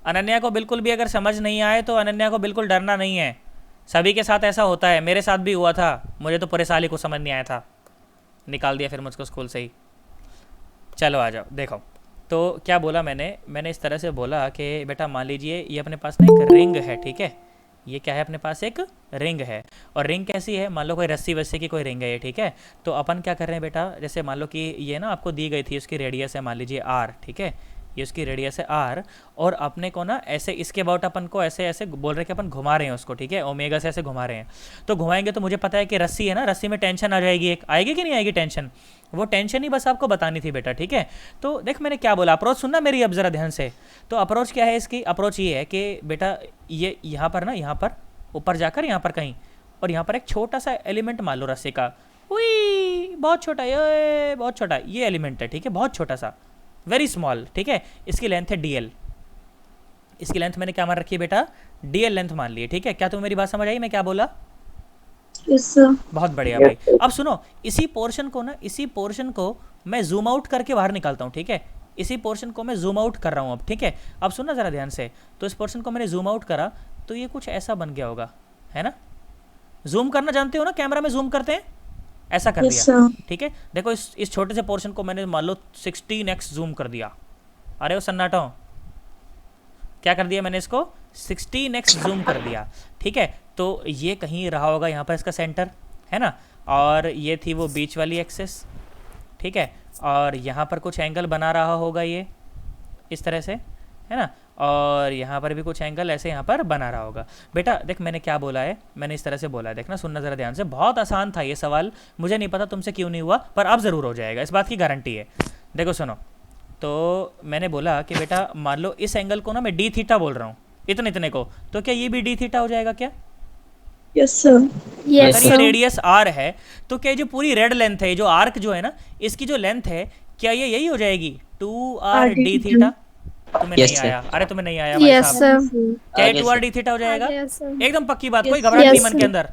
अनन्या को बिल्कुल भी अगर समझ नहीं आए तो अनन्या को बिल्कुल डरना नहीं है, सभी के साथ ऐसा होता है, मेरे साथ भी हुआ था, मुझे तो पूरे साल ही कुछ समझ नहीं आया था, निकाल दिया फिर मुझको स्कूल से ही। चलो आ जाओ देखो। तो क्या बोला मैंने इस तरह से बोला कि बेटा मान लीजिए ये अपने पास ना एक रिंग है, ठीक है, ये क्या है अपने पास एक रिंग है, और रिंग कैसी है, मान लो कोई रस्सी वस्सी की कोई रिंग है ये, ठीक है। तो अपन क्या कर रहे हैं बेटा, जैसे मान लो कि ये ना आपको दी गई थी, उसकी रेडियस है मान लीजिए आर, ठीक है, ये उसकी रेडियस है आर, और अपने को ना ऐसे इसके अबाउट अपन को ऐसे ऐसे बोल रहे हैं कि अपन घुमा रहे हैं उसको, ठीक है, ओमेगा से ऐसे घुमा रहे हैं। तो घुमाएंगे तो मुझे पता है कि रस्सी है ना, रस्सी में टेंशन आ जाएगी, एक आएगी कि नहीं आएगी टेंशन, वो टेंशन ही बस आपको बतानी थी बेटा, ठीक है। तो देख मैंने क्या बोला, अप्रोच सुनना मेरी अब ज़रा ध्यान से। तो अप्रोच क्या है इसकी, अप्रोच ये है कि बेटा ये यहाँ पर ना, यहाँ पर ऊपर जाकर यहाँ पर कहीं, और यहाँ पर एक छोटा सा एलिमेंट मान लो रस्सी का, वही बहुत छोटा, ये बहुत छोटा ये एलिमेंट है, ठीक है, बहुत छोटा सा, वेरी स्मॉल, ठीक है, इसकी लेंथ है dl, इसकी लेंथ मैंने क्या मान रखी है बेटा, dl लेंथ मान ली है, ठीक है। क्या तुम्हें मेरी बात समझ आई मैं क्या बोला? यस बहुत बढ़िया भाई। अब सुनो, इसी पोर्शन को ना, इसी पोर्शन को मैं जूम आउट करके बाहर निकालता हूँ, ठीक है, इसी पोर्शन को मैं जूम आउट कर रहा हूँ अब, ठीक है। अब सुनना ज़रा ध्यान से, तो इस पोर्शन को मैंने जूम आउट करा तो ये कुछ ऐसा बन गया होगा, है ना, जूम करना जानते हो ना, कैमरा में जूम करते हैं, ऐसा कर यस दिया, ठीक है। देखो इस छोटे से पोर्शन को मैंने मान लो 16x जूम कर दिया, अरे वो सन्नाटो, क्या कर दिया मैंने इसको 16x जूम कर दिया, ठीक है। तो ये कहीं रहा होगा यहाँ पर इसका सेंटर, है ना, और ये थी वो बीच वाली एक्सेस, ठीक है, और यहाँ पर कुछ एंगल बना रहा होगा ये इस तरह से, है ना, और यहाँ पर भी कुछ एंगल ऐसे यहाँ पर बना रहा होगा। बेटा देख मैंने क्या बोला है, मैंने इस तरह से बोला है, देखना सुनना ज़रा ध्यान से, बहुत आसान था ये सवाल, मुझे नहीं पता तुमसे क्यों नहीं हुआ, पर अब ज़रूर हो जाएगा, इस बात की गारंटी है। देखो सुनो, तो मैंने बोला कि बेटा मान लो इस एंगल को ना मैं डी थीटा बोल रहा हूँ, इतने इतने को, तो क्या ये भी डी थीटा हो जाएगा क्या? यस सर अगर ये रेडियस आर है तो क्या जो पूरी रेड लेंथ है, जो आर्क जो है ना, इसकी जो लेंथ है, क्या ये यही हो जाएगी 2r डी थीटा? तुम्हें Yes, नहीं sir. आया, अरे तुम्हें नहीं आया भाई यस साहब, सर, क्या ये आगे 2r से डी थीटा हो जाएगा? यस सर, एकदम पक्की बात, कोई Yes, घबराहट नहीं yes, मन के sir. अंदर।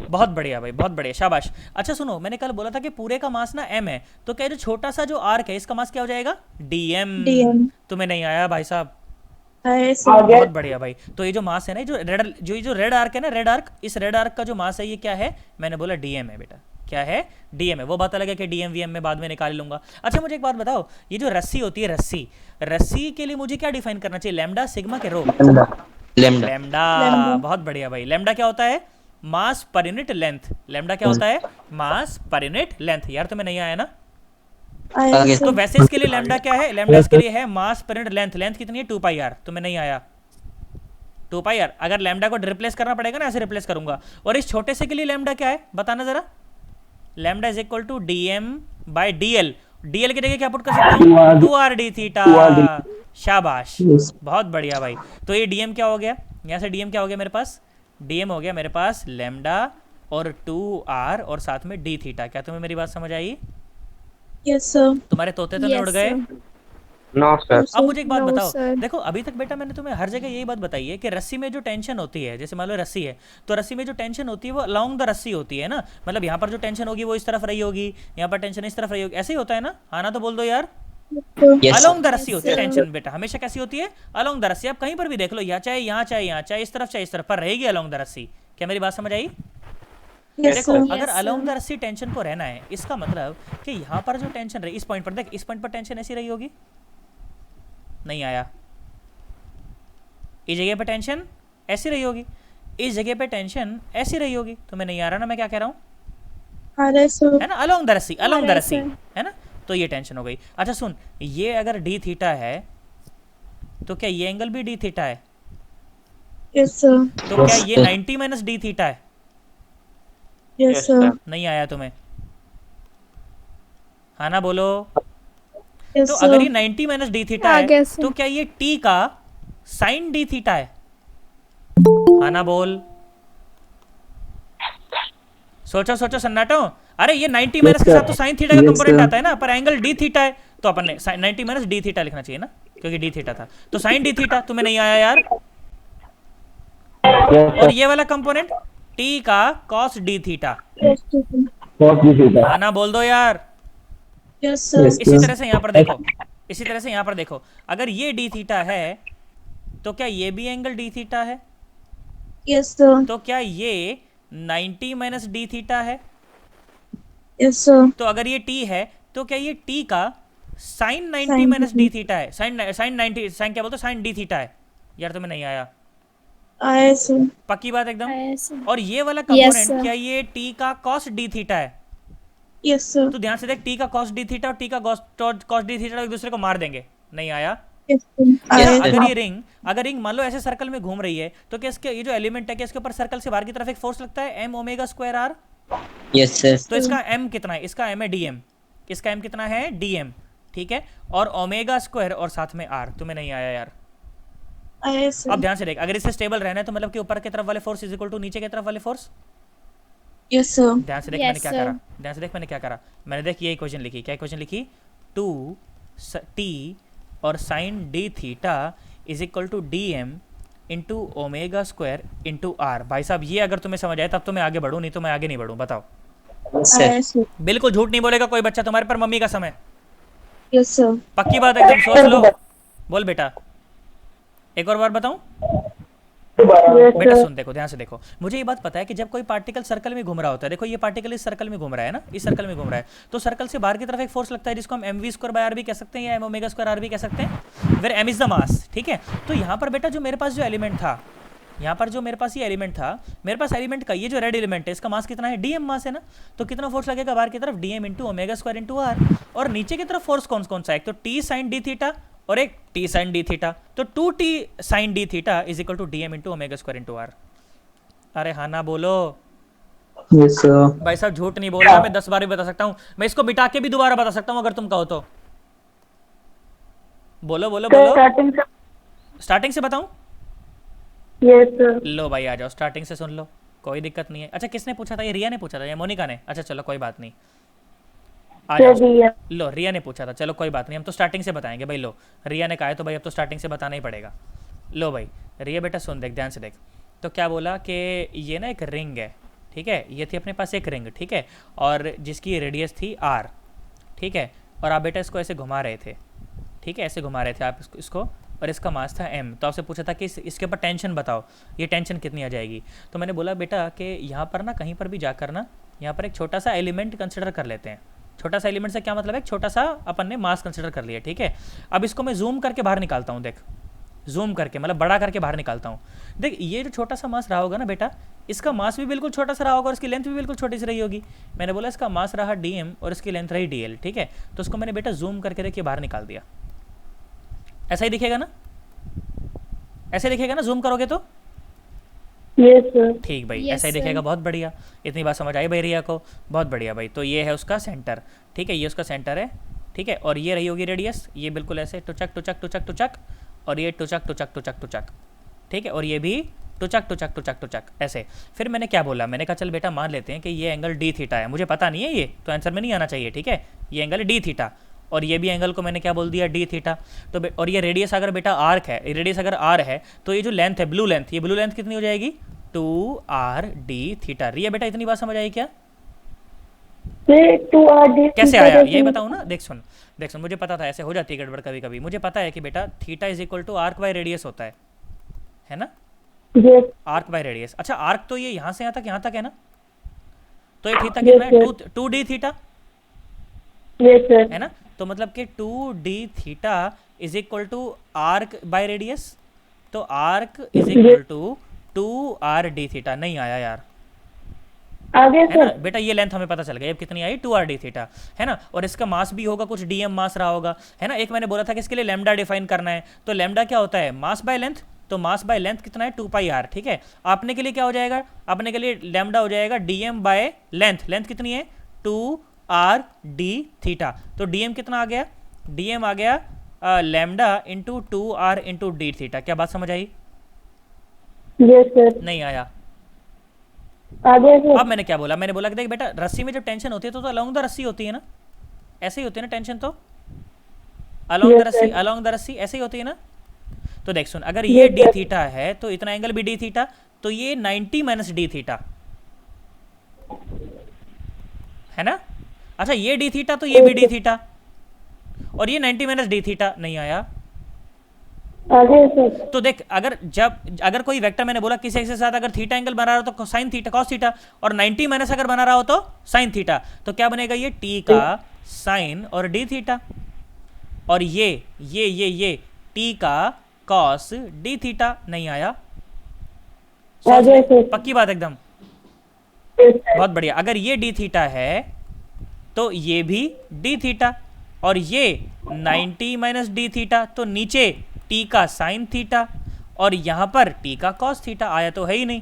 बहुत बढ़िया भाई, बहुत बढ़िया, शाबाश। अच्छा सुनो, मैंने कल बोला था कि पूरे का मास ना m है, तो क्या जो छोटा सा जो आर्क है इसका मास क्या हो जाएगा, dm? DM तुम्हें नहीं आया भाई साहब, है सर बहुत बढ़िया भाई। तो ये जो मास है ना, जो रेड आर्क है ना, रेड आर्क, इस रेड आर्क का जो मास है ये क्या है, मैंने बोला डीएम है बेटा, क्या है, डीएम है। वो बात अलग है कि डीएम वीएम में बाद में निकाल लूंगा। अच्छा मुझे एक बात बताओ, ये जो रस्सी होती है, रस्सी, रस्सी के लिए मुझे क्या डिफाइन करना चाहिए, लैम्डा, सिग्मा के रो? Lambda lambda. लैम्डा। बहुत बढ़िया भाई। लैम्डा क्या होता है, मास पर यूनिट लेंथ। लैम्डा क्या होता है, मास पर यूनिट लेंथ। यार तुम्हें नहीं आया ना, आया आगे। तो सर वैसे इसके लिए लैम्डा क्या है, लैम्डा इसके लिए है मास पर यूनिट लेंथ। लेंथ कितनी है, 2 पाई आर। तुम्हें नहीं आया 2 पाई आर। अगर लैम्डा को रिप्लेस करना पड़ेगा ना, ऐसे रिप्लेस करूंगा। और इस छोटे से के लिए लैम्डा क्या है बताना जरा, lambda is equal to D M by D L. DL की जगह क्या पुट कर सकता हूँ, 2r d थीटा। शाबाश, बहुत बढ़िया भाई। तो ये डीएम क्या हो गया, यहाँ से डीएम क्या हो गया मेरे पास, डीएम हो गया मेरे पास लैम्डा और 2r और साथ में d थीटा। क्या तुम्हें मेरी बात समझ आई? यस सर तुम्हारे तोते तो नहीं उड़ yes गए? sir, no sir. अब मुझे एक बात No, बताओ, sir. देखो अभी तक बेटा मैंने तुम्हें हर जगह यही बात बताई है कि रस्सी में जो टेंशन होती है, जैसे मान लो रस्सी है, तो रस्सी में जो टेंशन होती है वो अलोंग द रस्सी होती है ना, मतलब यहाँ पर जो टेंशन होगी वो इस तरफ रही होगी, यहाँ पर टेंशन इस तरफ रही होगी, ऐसे ही होता है ना, हाँ ना, तो बोल दो यार। यस अलोंग द रस्सी Yes, होती है sir. टेंशन बेटा, हमेशा कैसी होती है, अलोंग द रस्सी। आप कहीं पर भी देख लो, या चाहे यहाँ चाहे यहाँ, चाहे इस तरफ पर रहेगी अलोंग द रस्सी। क्या मेरी बात समझ आई? यस देखो सर अगर Yes, अलोंग द sir. रस्सी टेंशन को रहना है, इसका मतलब कि यहाँ पर जो टेंशन रही, इस पॉइंट पर देख, इस पॉइंट पर टेंशन ऐसी रही होगी, नहीं आया, इस जगह पे टेंशन ऐसी रही होगी, इस जगह पे टेंशन ऐसी रही होगी। तुम्हें नहीं आ रहा ना मैं क्या कह रहा हूँ, आ रहा है सर है ना, अलोंग द रस्सी, अलोंग द Alright, रस्सी, sir. है ना, तो ये टेंशन हो गई। अच्छा सुन, ये अगर डी थीटा है तो क्या ये एंगल भी डी थीटा है? यस सर तो क्या ये 90 माइनस डी थीटा है? यस सर नहीं आया तुम्हें, हाँ ना बोलो। यस तो अगर ये सर 90 माइनस डी थीटा आ है गया sir. तो क्या ये टी का साइन डी थीटा है? हाँ ना बोल, सोचो सोचो सन्नाटो। अरे ये 90 माइनस के साथ तो साइन थीटा का कंपोनेंट आता है ना, पर एंगल डी थीटा है, तो अपन ने 90 माइनस डी थीटा लिखना चाहिए ना, क्योंकि डी थीटा था, तो साइन डी थीटा। तुम्हें नहीं आया यार। और ये वाला कंपोनेंट टी का कॉस डी थीटा, हाँ ना बोल दो यार। यस सर इसी तरह से यहाँ पर देखो, इसी तरह से यहाँ पर देखो, अगर ये डी थीटा है तो क्या ये भी एंगल डी थीटा है? Yes, sir. तो क्या ये 90 माइनस डी थीटा है? Yes, sir. तो अगर ये t है तो क्या ये t का sine 90 Sin minus D theta. Theta है? साइन 90, साइन क्या बोलते हो, साइन डी थीटा है। यार तुम्हें नहीं आया? Yes, sir. पक्की बात एकदम? Yes, sir. और ये वाला Yes, कंपोनेंट sir. क्या ये t का cos डी थीटा है? Yes, sir. तो ध्यान से देख, t का cos डी थीटा और t का cos डी थीटा एक दूसरे को मार देंगे। नहीं आया? Yes, sir. Yes, Yes, अगर sir. ये रिंग, अगर रिंग मान लो ऐसे सर्कल में घूम रही है तो क्या इसके ये जो एलिमेंट है, क्या इसके ऊपर सर्कल से बाहर की तरफ एक फोर्स लगता है, m omega square r? Yes, sir. तो इसका m कितना है? इसका m है dm। इसका m कितना है? dm। ठीक है, और ओमेगा स्क्वायर और साथ में r। तुम्हें नहीं आया यार? Yes, sir. अब ध्यान से देख, अगर इसे स्टेबल रहना है तो मतलब कि ऊपर की तरफ वाले फोर्स इज इक्वल टू नीचे की तरफ वाले फोर्स। Yes, sir. ध्यान से देख Yes, मैंने क्या sir. करा, ध्यान से देख मैंने क्या करा। मैंने देख ये इक्वेशन लिखी, क्या इक्वेशन लिखी? 2t और sine D theta is equal to D M into omega square into R. भाई साहब ये अगर तुम्हें समझ आए तब तो मैं आगे बढ़ूँ, नहीं तो मैं आगे नहीं बढ़ूँ। बताओ। Yes, sir. Yes, sir. बिल्कुल झूठ नहीं बोलेगा कोई बच्चा तुम्हारे पर मम्मी का समय। Yes, sir. पक्की बात एकदम, सोच लो। बोल बेटा, एक और बार बताऊं? बेटा सुन, देखो ध्यान से देखो, मुझे ये बात पता है कि जब कोई पार्टिकल सर्कल में घूम रहा होता है, देखो ये पार्टिकल इस सर्कल में घूम रहा है ना, इस सर्कल में घूम रहा है, तो सर्कल से बाहर की तरफ एक फोर्स लगता है जिसको हम mv स्क्वायर बाय आर भी कह सकते हैं या m ओमेगा स्क्वायर आर भी कह सकते हैं, where m is the mass. ठीक है, तो यहाँ पर बेटा जो मेरे पास जो एलिमेंट था, यहाँ पर जो मेरे पास ये एलिमेंट था, मेरे पास एलिमेंट का ये जो रेड एलिमेंट है इसका मास कितना है? डीएम मास है ना। तो कितना फोर्स लगेगा बाहर की तरफ? DM into omega square into R. और नीचे की तरफ फोर्स कौन कौन सा है? एक तो टी साइन डी थीटा और एक टी साइन डी थीटा। तो 2t sine D theta is equal to DM into omega square into R. अरे हाँ ना बोलो Yes, sir. भाई साहब, झूठ नहीं बोल रहा मैं, 10 बार भी बता सकता हूँ, मैं इसको मिटा के भी दोबारा बता सकता हूँ अगर तुम कहो तो। बोलो बोलो बोलो, स्टार्टिंग से बताऊं? Yes, sir. लो भाई आ जाओ, स्टार्टिंग से सुन लो, कोई दिक्कत नहीं है। अच्छा किसने पूछा था? ये रिया ने पूछा था या मोनिका ने? अच्छा चलो कोई बात नहीं, आ जाओ। लो रिया ने पूछा था, चलो कोई बात नहीं, हम तो स्टार्टिंग से बताएंगे भाई। लो रिया ने कहा है तो भाई अब तो स्टार्टिंग से बताना ही पड़ेगा। लो भाई रिया बेटा सुन, देख ध्यान से देख। तो क्या बोला कि ये ना एक रिंग है, ठीक है, ये थी अपने पास एक रिंग, ठीक है, और जिसकी रेडियस थी r, ठीक है, और आप बेटा इसको ऐसे घुमा रहे थे, ठीक है, ऐसे घुमा रहे थे आप इसको, और इसका मास था m। तो आपसे पूछा था कि इसके ऊपर टेंशन बताओ, ये टेंशन कितनी आ जाएगी। तो मैंने बोला बेटा कि यहाँ पर ना कहीं पर भी जाकर ना यहाँ पर एक छोटा सा एलिमेंट कंसिडर कर लेते हैं। छोटा सा एलिमेंट से क्या मतलब है? छोटा सा अपन ने मास कंसिडर कर लिया, ठीक है। अब इसको मैं जूम करके बाहर निकालता हूँ, देख जूम करके मतलब बड़ा करके बाहर निकालता हूँ। देख ये जो छोटा सा मास रहा होगा ना बेटा, इसका मास भी बिल्कुल छोटा सा रहा होगा और इसकी लेंथ भी बिल्कुल छोटी सी रही होगी। मैंने बोला इसका मास रहा dm और इसकी लेंथ रही dl, ठीक है। तो उसको मैंने बेटा जूम करके देखिए बाहर निकाल दिया। ऐसा ही दिखेगा ना? ऐसे दिखेगा ना जूम करोगे तो? Yes, sir. ठीक भाई, Yes, ऐसा ही sir. दिखेगा। बहुत बढ़िया, इतनी बात समझ आई भाई रिया को, बहुत बढ़िया भाई। तो ये है उसका सेंटर, ठीक है, ये उसका सेंटर है, ठीक है, और ये रही होगी रेडियस, ये बिल्कुल ऐसे टुचक टुचक टुचक टुचक, और ये टुचक टुचक टुचक टुचक, ठीक है, और ये भी टुचक टुचक टुचक टुचक ऐसे। फिर मैंने क्या बोला? मैंने कहा चल बेटा मान लेते हैं कि ये एंगल डी थीटा है, मुझे पता नहीं है ये तो आंसर में नहीं आना चाहिए, ठीक है, ये एंगल डी थीटा, और ये भी एंगल को मैंने क्या बोल दिया? D theta. तो और ये रेडियस अगर बेटा आर्क है, रेडियस अगर आर है, तो ये जो लेंथ है ब्लू लेंथ, ये ब्लू लेंथ कितनी हो जाएगी? 2r d theta. रिया बेटा इतनी बात समझ आई क्या? कैसे आया ये बताओ ना। देख सुन, देख सुन, मुझे पता था ऐसे हो जाती है गड़बड़ कभी कभी। मुझे पता है कि बेटा theta is equal to arc by radius होता है ना? Arc by radius. अच्छा आर्क तो ये यहाँ से यहाँ तक है ना? तो ये थीटा कितना है? 2d थीटा है ना? तो मतलब कि 2d theta is equal to arc by radius. तो arc is equal to 2r d theta. नहीं आया यार, आगे है ना बेटा? ये लेंथ हमें पता चल गई अब कितनी आई? 2r d थीटा, है ना? और इसका मास भी होगा कुछ dm मास रहा होगा, है ना? एक मैंने बोला था कि इसके लिए लैम्डा डिफाइन करना है, तो लैम्डा क्या होता है? Mass by length. तो मास बाय लेंथ कितना है? 2πr, ठीक है। आपने के लिए क्या हो जाएगा? आपने के लिए लैम्डा हो जाएगा dm बाय लेंथ। लेंथ कितनी है? 2r d theta. तो dm कितना आ गया? dm आ गया lambda into 2r into D theta. क्या बात समझ आई? नहीं आया? अब मैंने क्या बोला? मैंने बोला कि देख बेटा रस्सी में जब टेंशन होती है तो अलोंग द रस्सी होती है ना, ऐसे ही होती है ना टेंशन, तो अलोंग द रस्सी, अलोंग द रस्सी ऐसे ही होती है ना। तो देख सुन, अगर ये डी थीटा है तो इतना एंगल भी डी थीटा, तो ये 90 माइनस डी थीटा है ना। अच्छा ये डी थीटा तो ये भी डी थीटा, और ये 90 माइनस डी थीटा। नहीं आया? आगे सर। तो देख, अगर कोई वेक्टर मैंने बोला किसी के साथ अगर थीटा एंगल बना रहा हो तो साइन थीटा कॉस थीटा, और 90 माइनस अगर बना रहा हो तो साइन थीटा, तो क्या बनेगा ये टी का साइन और डी थीटा, और ये टी का कॉस डी थीटा। नहीं आया? समझ आगे में? सर। पक्की बात एकदम? Yes sir. बहुत बढ़िया। अगर ये डी थीटा है तो ये भी डी थीटा, और ये 90 माइनस डी थीटा, तो नीचे टी का साइन थीटा और यहां पर टी का कॉस थीटा। आया तो है ही नहीं।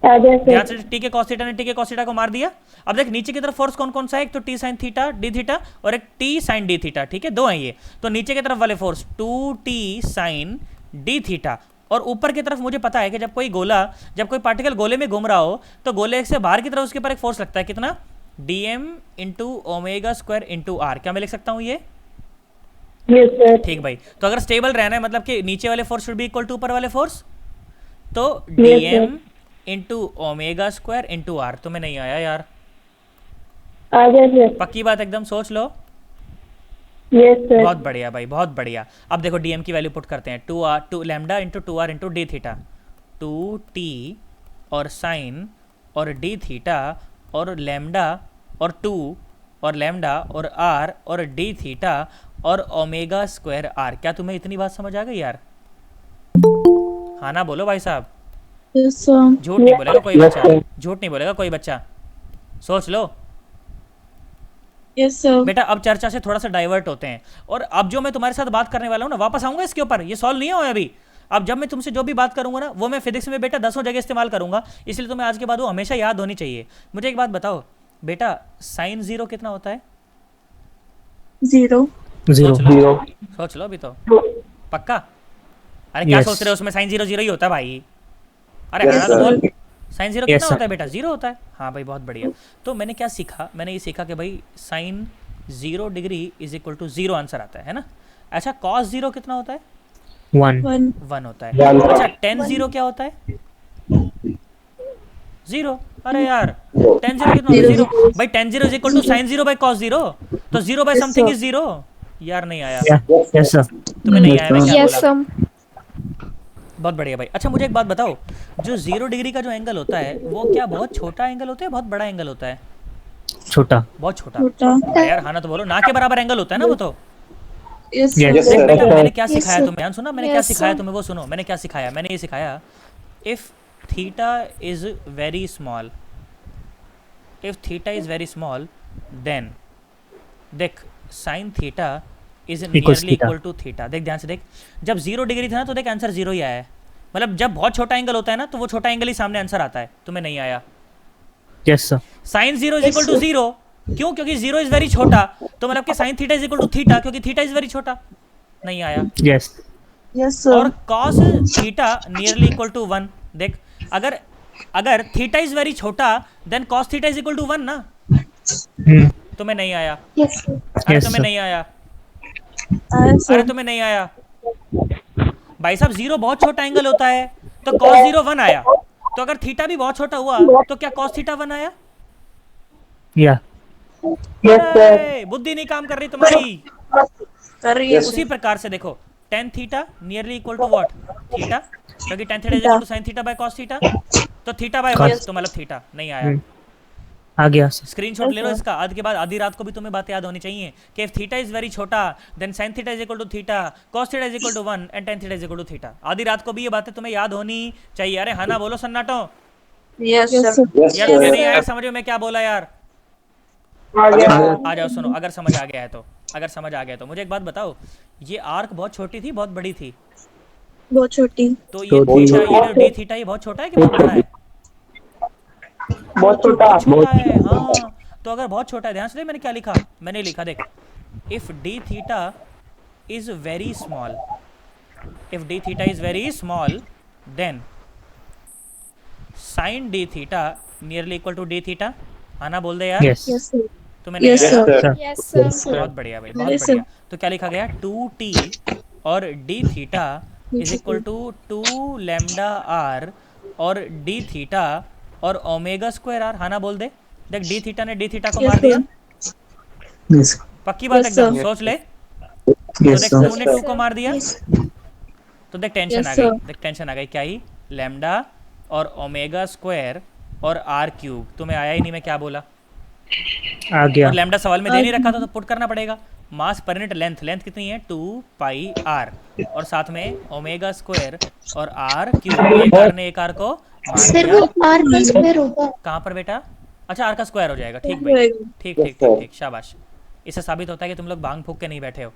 आगे ध्यान सर। से, टी के कॉस थीटा ने टी के कॉस थीटा को मार दिया। अब देख नीचे की तरफ फोर्स कौन कौन सा है, एक तो T sine theta D theta और एक टी साइन डी थीटा, ठीक है, दो हैं ये। तो नीचे की तरफ वाले force 2t sine D theta, और ऊपर की तरफ मुझे पता है कि जब कोई पार्टिकल गोले में घूम रहा हो तो गोले से बाहर की तरफ उसके ऊपर एक फोर्स लगता है, कितना, dm into omega square into R. क्या मैं लिख सकता हूँ ये? Yes sir. ठीक भाई। तो अगर स्टेबल रहना है मतलब कि नीचे वाले force should be equal to ऊपर वाले फोर्स, तो Yes, dm into omega square into R. तुम्हें नहीं आया यार? आगे सर। पक्की बात एकदम? सोच लो। Yes sir. बहुत बढ़िया भाई, बहुत बढ़िया। अब देखो डीएम की वैल्यू पुट करते हैं, 2 lambda into 2r into D theta, 2t और साइन और डी थीटा और लैम्डा और 2 और लैम्डा और r और डी थीटा और ओमेगा स्क्वायर r। क्या तुम्हें इतनी बात समझ आ गई यार? हाँ ना बोलो भाई साहब। Yes sir. झूठ नहीं बोलेगा कोई Yes, बच्चा, sir. झूठ नहीं बोलेगा कोई बच्चा। सोच लो यस सर। बेटा। अब चर्चा से थोड़ा सा डाइवर्ट होते हैं, और अब जो मैं तुम्हारे साथ बात करने वाला हूँ ना, वापस आऊंगा इसके ऊपर, ये सॉल्व नहीं हुआ अभी। अब जब मैं तुमसे जो भी बात करूंगा ना, वो मैं फिजिक्स में बेटा 10 जगह इस्तेमाल करूंगा, इसलिए तुम्हें आज के बाद वो हमेशा याद होनी चाहिए। मुझे एक बात बताओ बेटा, साइन जीरो कितना होता है? 0। सोच लो, Zero. सोच लो अभी तो। पक्का? अरे क्या Yes. सोच रहे हो, उसमें साइन जीरो जीरो ही होता है भाई। अरे Yes, हाँ तो sir. बोल, साइन जीरो Yes, कितना sir. होता है बेटा? जीरो होता है। हाँ भाई बहुत बढ़िया। तो मैंने क्या सीखा, मैंने ये सीखा कि भाई sine 0 degree is equal to 0 answer आता है ना। अच्छा कॉस 0 कितना होता है? 1. 1 होता है। One. अच्छा टेन 0 क्या होता है? 0। अरे यार टेन 0 कितना होता है? 0 भाई। Tan 0 is equal to sine 0 by cos 0, तो 0 बाई समथिंग इज 0। यार नहीं आया? Yeah. Yes, sir. तुम्हें नहीं आया? मैं क्या यस बोला? सर। बहुत बढ़िया भाई। अच्छा मुझे एक बात बताओ, जो 0 डिग्री का जो एंगल होता है वो क्या बहुत छोटा एंगल होता है, बहुत बड़ा एंगल होता है? छोटा. बहुत छोटा। छोटा। अरे यार हाँ ना तो बोलो, ना के बराबर एंगल होता है ना वो तो। यस Yes, देख sir. बेटा मैंने क्या Yes, सिखाया sir. तुम्हें, ध्यान सुना मैंने क्या Yes, सिखाया sir. तुम्हें, वो सुनो मैंने क्या सिखाया। मैंने ये सिखाया, if theta is very small, if theta is very small then देख sine theta is Equals nearly theta. Equal to theta. देख ध्यान से देख, जब 0 डिग्री था ना तो देख आंसर 0 ही आया है। मतलब जब बहुत छोटा एंगल होता है ना तो वो छोटा एंगल ही सामने आंसर आता है। तुम्हें नहीं आया? Yes, sir. Sine 0 is equal to 0, क्यों? क्योंकि 0 इज वेरी छोटा, तो मतलब कि साइन theta is equal to theta, क्योंकि थीटा इज वेरी छोटा। नहीं आया? Yes. यस और cos theta nearly equal to 1। देख अगर थीटा इज वेरी छोटा then cos theta is equal to 1 ना। Hmm. तुम्हें नहीं आया? Yes sir. अरे Yes, तुम्हें sir. नहीं आया? यस अरे सर। तुम्हें नहीं आया? भाई साहब 0 बहुत छोटा एंगल होता है, तो cos 0 1 आया। तो अगर थीटा भी बहुत छोटा हुआ तो क्या cos थीटा 1 आया? Yeah. अरे, बुद्धि नहीं काम कर रही तुम्हारी। कर रही है। उसी प्रकार से देखो tan theta nearly equal to what? Theta, क्योंकि tan theta is equal to sin theta by cos theta, तो थीटा बाय Cos. 1 तो मतलब थीटा। नहीं आया? Hmm. आ गया sir. स्क्रीनशॉट ले लो इसका, आज के बाद आधी रात को भी तुम्हें बातें याद होनी चाहिए कि इफ थीटा इज वेरी छोटा then sin theta is equal to theta, cos theta is equal to 1 and tan theta is equal to theta. आधी रात को भी ये बातें तुम्हें याद होनी चाहिए। अरे हाँ ना बोलो सन्नाटो। Yes sir. यार तुम्हें नहीं आया समझ में मैं क्या बोला यार? आ जाओ सुनो, अगर समझ आ गया है तो, अगर समझ आ गया तो मुझे एक बात बताओ, ये आर्क बहुत छोटी थी बहुत बड़ी थी? बहुत छोटी। तो ये थीटा, ये जो डी थीटा, ये बहुत छोटा है कि बहुत बड़ा है? बहुत छोटा है। हाँ तो अगर बहुत छोटा है, ध्यान से देख मैंने क्या लिखा, मैंने लिखा देख, if D theta is very small, if D theta is very small then sine D theta nearly equal to D theta. आना बोल दे यार। Yes. Yes sir. तुम्हें नहीं Yes, आया? sir. Sir. बहुत बढ़िया भाई, बहुत Yes, बढ़िया। sir. तो क्या लिखा गया, 2t और d theta is equal to 2 lambda r और d थीटा और ओमेगा स्क्वायर r। हाँ ना बोल दे। देख d थीटा ने d थीटा को Yes, मार दिया। sir. Yes. पक्की बात Yes, एकदम, sir. सोच ले। तो Yes, देख sir. तूने 2 को मार दिया तो देख टेंशन Yes, आ गई, sir. देख टेंशन आ गई क्या ही, लैम्डा और ओमेगा स्क्वायर और आर क्यूब। तुम्हें आया ही नहीं मैं क्या बोला, आ गया. और लैम्डा सवाल में दे नहीं रखा था तो पुट करना पड़ेगा। मास पर यूनिट लेंथ, लेंथ कितनी है 2 पाई आर, और साथ में ओमेगा स्क्वायर और आर क्यूब, एक आर ने एक आर को मार सर दिया। वो आर का स्क्वायर होगा। कहाँ पर बेटा, अच्छा आर का स्क्वायर हो जाएगा, ठीक हो भाई, जाएगा। ठीक ठीक ठीक ठीक, शाबाश। इससे साबित होता है कि तुम लोग भांग फूक के नहीं बैठे हो।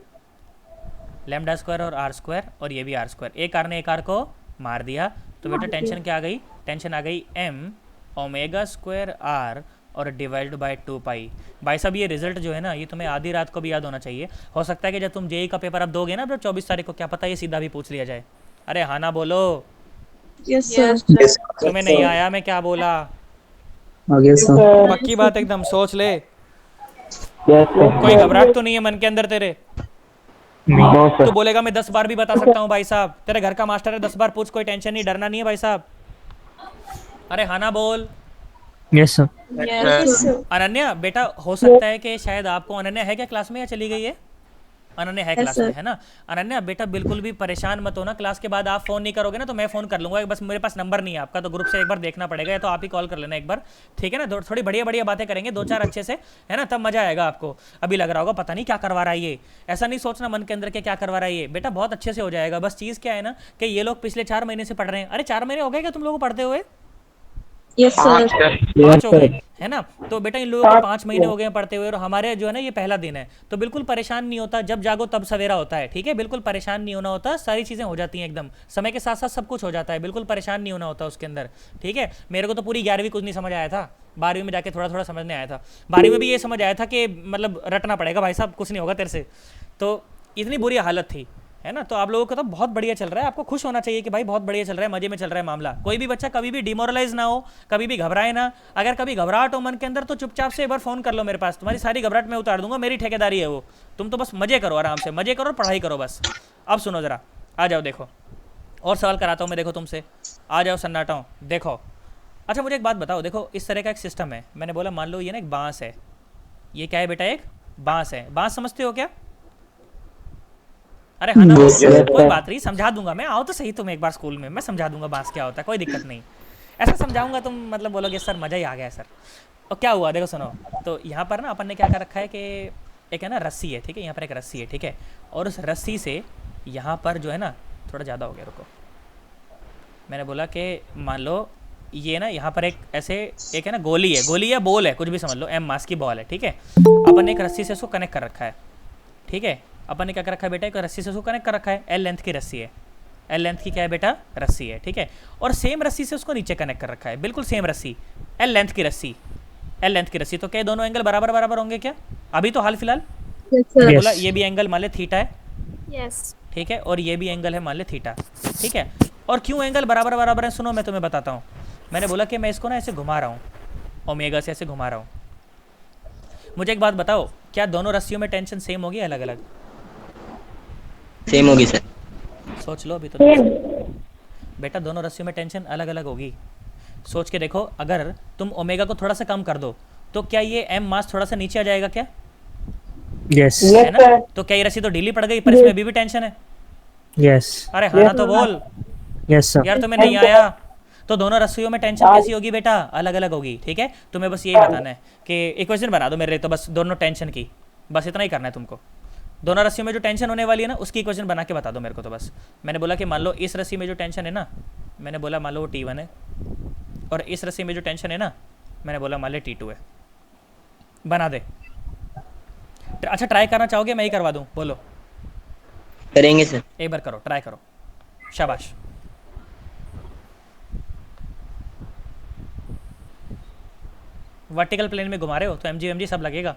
लैम्डा स्क्वायर और आर स्क्वायर, और ये भी आर स्क्वायर, एक आर ने एक आर को मार दिया। तो बेटा टेंशन क्या आ गई, टेंशन आ गई एम ओमेगा स्क्वायर आर और डिवाइड बाय 2 पाई। भाई साहब ये रिजल्ट जो है ना, ये तुम्हें आधी रात को भी याद होना चाहिए। हो सकता है कि जब तुम जेई का पेपर अब दोगे ना, जब 24 तारीख को, क्या पता ये सीधा भी पूछ लिया जाए। अरे हाँ ना बोलो, Yes, sir. तुम्हें नहीं आया मैं क्या बोला, आ गया सर. पक्की बात एकदम सोच ले। कोई घबराहट तो नहीं है मन के अंदर तेरे? नहीं. तू बोलेगा मैं 10 बार भी बता सकता हूँ भाई साहब, तेरे घर का मास्टर है, 10 बार पूछ, कोई टेंशन नहीं, डरना नहीं है भाई साहब। अरे हाँ ना बोल। Yes, sir. Yes, sir. Ananya बेटा, हो सकता है कि शायद आपको, अनन्या है क्या क्लास में या चली गई है? अनन्या है Yes, क्लास में, sir. है ना? अनन्या बेटा बिल्कुल भी परेशान मत होना, क्लास के बाद आप फ़ोन नहीं करोगे ना तो मैं फ़ोन कर लूँगा, बस मेरे पास नंबर नहीं है आपका, तो ग्रुप से एक बार देखना पड़ेगा, या तो आप ही कॉल कर लेना एक बार, ठीक है ना? थोड़ी बढ़िया बढ़िया बातें करेंगे, 2-4 अच्छे से, है ना? तब मज़ा आएगा आपको। अभी लग रहा होगा पता नहीं क्या करवा रहा है ये, ऐसा नहीं सोचना मन के अंदर के क्या करवा रहा है ये, बेटा बहुत अच्छे से हो जाएगा। बस चीज़ क्या है ना कि ये लोग पिछले 4 महीने से पढ़ रहे हैं। अरे 4 महीने हो गए क्या तुम लोगों को पढ़ते हुए? Yes, sir. 5 हो गए, है ना? तो बेटा इन लोगों को 5 महीने हो गए हैं पढ़ते हुए, और हमारे जो है ना ये पहला दिन है, तो बिल्कुल परेशान नहीं होता। जब जागो तब सवेरा होता है, ठीक है? बिल्कुल परेशान नहीं होना होता, सारी चीज़ें हो जाती हैं एकदम समय के साथ साथ, सब कुछ हो जाता है, बिल्कुल परेशान नहीं होना होता उसके अंदर, ठीक है? मेरे को तो पूरी 11वीं कुछ नहीं समझ आया था, 12वीं में जाके थोड़ा थोड़ा समझ में आया था। 12वीं में भी ये समझ आया था कि मतलब रटना पड़ेगा भाई साहब, कुछ नहीं होगा तेरे से। तो इतनी बुरी हालत थी, है ना? तो आप लोगों को तो बहुत बढ़िया चल रहा है, आपको खुश होना चाहिए कि भाई बहुत बढ़िया चल रहा है, मजे में चल रहा है मामला। कोई भी बच्चा कभी भी डिमोरलाइज ना हो, कभी भी घबराए ना। अगर कभी घबराहट हो मन के अंदर तो चुपचाप से एक बार फ़ोन कर लो मेरे पास, तुम्हारी सारी घबराहट मैं उतार दूंगा, मेरी ठेकेदारी है वो। तुम तो बस मजे करो, आराम से मजे करो और पढ़ाई करो बस। अब सुनो ज़रा, आ जाओ देखो, और सवाल कराता हूँ मैं, देखो तुमसे, आ जाओ सन्नाटा, देखो। अच्छा मुझे एक बात बताओ, देखो इस तरह का एक सिस्टम है, मैंने बोला मान लो ये ना एक बाँस है, ये क्या है बेटा, एक बाँस है। बाँस समझते हो क्या? अरे हाँ ना, कोई बात नहीं, समझा दूंगा मैं, आओ तो सही तुम एक बार स्कूल में, मैं समझा दूंगा बांस क्या होता है, कोई दिक्कत नहीं। ऐसा समझाऊंगा तुम मतलब बोलोगे सर मज़ा ही आ गया सर। और क्या हुआ देखो सुनो, तो यहाँ पर ना अपन ने क्या कर रखा है कि एक है ना रस्सी है, ठीक है? यहाँ पर एक रस्सी है, ठीक है? और उस रस्सी से यहाँ पर जो है ना, थोड़ा ज़्यादा हो गया, रुको, मैंने बोला कि मान लो ये ना यहाँ पर एक ऐसे एक है ना गोली है, गोली या बॉल है, कुछ भी समझ लो, एम मास की बॉल है, ठीक है? अपन ने एक रस्सी से उसको कनेक्ट कर रखा है, ठीक है? अपन ने क्या कर रखा है बेटा, एक रस्सी से उसको कनेक्ट कर रखा है, एल लेंथ की रस्सी है, एल लेंथ की क्या है बेटा, रस्सी है, ठीक है? और सेम रस्सी से उसको नीचे कनेक्ट कर रखा है, बिल्कुल सेम रस्सी, एल लेंथ की रस्सी, एल लेंथ की रस्सी। तो क्या दोनों एंगल बराबर बराबर होंगे क्या अभी तो हाल फिलहाल? Yes, sir. मैंने Yes. बोला ये भी एंगल मान ले थीटा है, यस। ठीक है? और ये भी एंगल है मान ले थीटा, ठीक है? और क्यों एंगल बराबर बराबर है, सुनो मैं तुम्हें बताता हूँ। मैंने बोला कि मैं इसको ना ऐसे घुमा रहा हूँ, ओमेगा से ऐसे घुमा रहा हूँ। मुझे एक बात बताओ, क्या दोनों रस्सियों में टेंशन सेम होगी अलग अलग? सेम होगी सर। सोच लो अभी तो बेटा, दोनों रस्सियों में टेंशन अलग अलग होगी। सोच के देखो, अगर तुम ओमेगा को थोड़ा सा कम कर दो तो क्या ये एम मास थोड़ा सा नीचे आ जाएगा क्या? Yes. है ना? तो क्या ये रस्सी तो ढीली पड़ गई, पर इसमें अभी भी टेंशन है। Yes. अरे हाँ ना तो बोल Yes, sir. यार, तुम्हें नहीं आया? तो दोनों रस्सियों में टेंशन कैसी होगी बेटा, अलग अलग होगी, ठीक है? तुम्हें बस यही बताना है कि इक्वेशन बना दो मेरे लिए, तो बस दोनों टेंशन की, बस इतना ही करना है तुमको। दोनों रस्सियों में जो टेंशन होने वाली है ना, उसकी इक्वेशन बना के बता दो मेरे को, तो बस। मैंने बोला कि मान लो इस रस्सी में जो टेंशन है ना, मैंने बोला मान लो वो T1 है, और इस रस्सी में जो टेंशन है ना, मैंने बोला मान लो T2 है। बना दे। अच्छा ट्राई करना चाहोगे, मैं ही करवा दूँ? बोलो, करेंगे सर। एक बार करो, ट्राई करो, शाबाश। वर्टिकल प्लेन में घुमा रहे हो तो एम जी सब लगेगा।